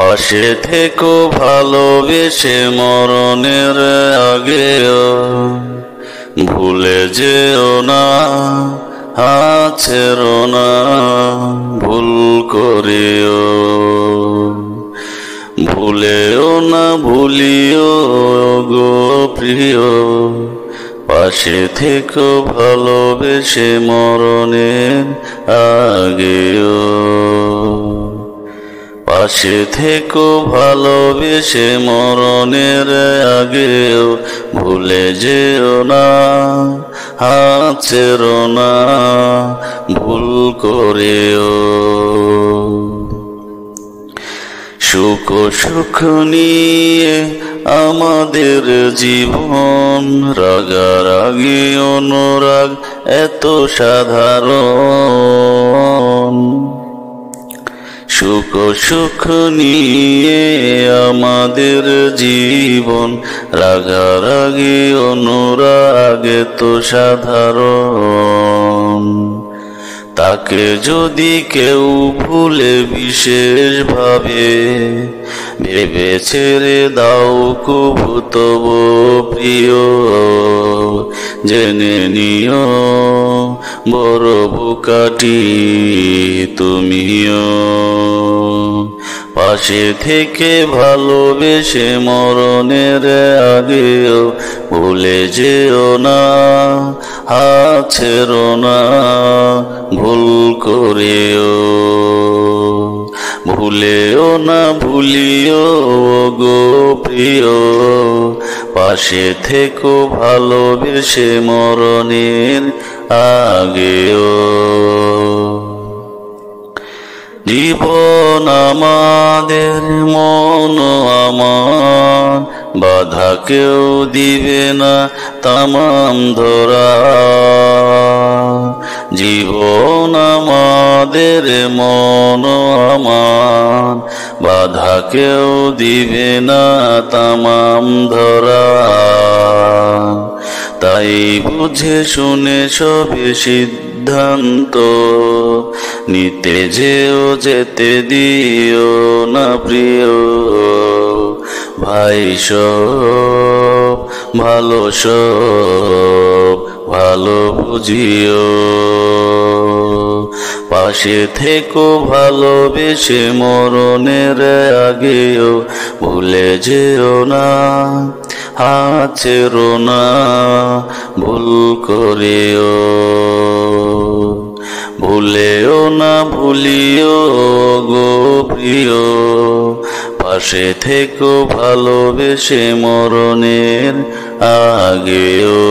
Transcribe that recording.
পাশে থেকো ভালোবেসে মরণের আগেও, ভুলে যেও না হাত ছেড়ো না ভুল করিও, ভুলেও না ভুলিও গো প্রিয়, পাশে থেকো ভালোবেসে মরণের আগেও, পাশে থেকো ভালোবেসে মরণের আগেও, ভুলে যেও না হাত ছেড়ো না ভুল করেও। সুখ সুখ নিয়ে আমাদের জীবন, রাগারাগি অনুরাগ এত সাধারণ, সুখ সুখ নিয়ে আমাদের জীবন, রাগারাগি অনুরাগ এত সাধারণ। তাকে যদি কেউ ভুলে বিশেষ ভাবে, ভেবে ছেড়ে দাও কবু তবু প্রিয়, জেনে নিও বড় বুকাটি তুমিও, পাশে থেকে ভালোবেসে মরণের আগেও, ভুলে যেও না হাত ছেড়ো না ভুল করেও, ভুলেও না ভুলিও গো প্রিয়, পাশে থেকো ভালোবেসে মরণের আগেও। জীবন আমাদের মন আমার, বাধা কেউ দিবে না তামাম ধরা, জীবন আমাদের মন আমার, বাধা কেউ দিবে না তামাম ধরা। তাই বুঝে শুনে সবে সিদ্ধান্ত নিতে যেও, যেতে দিও না প্রিয়, ভাই সব ভালো সব ভালো বুঝিও, পাশে থেকো ভালোবেসে মরণের আগেও, ভুলে যেও না হাত ছেড়ো না ভুল করেও, ভুলেও না ভুলিও গো প্রিয়, পাশে থেকো ভালোবেসে মরণের আগেও।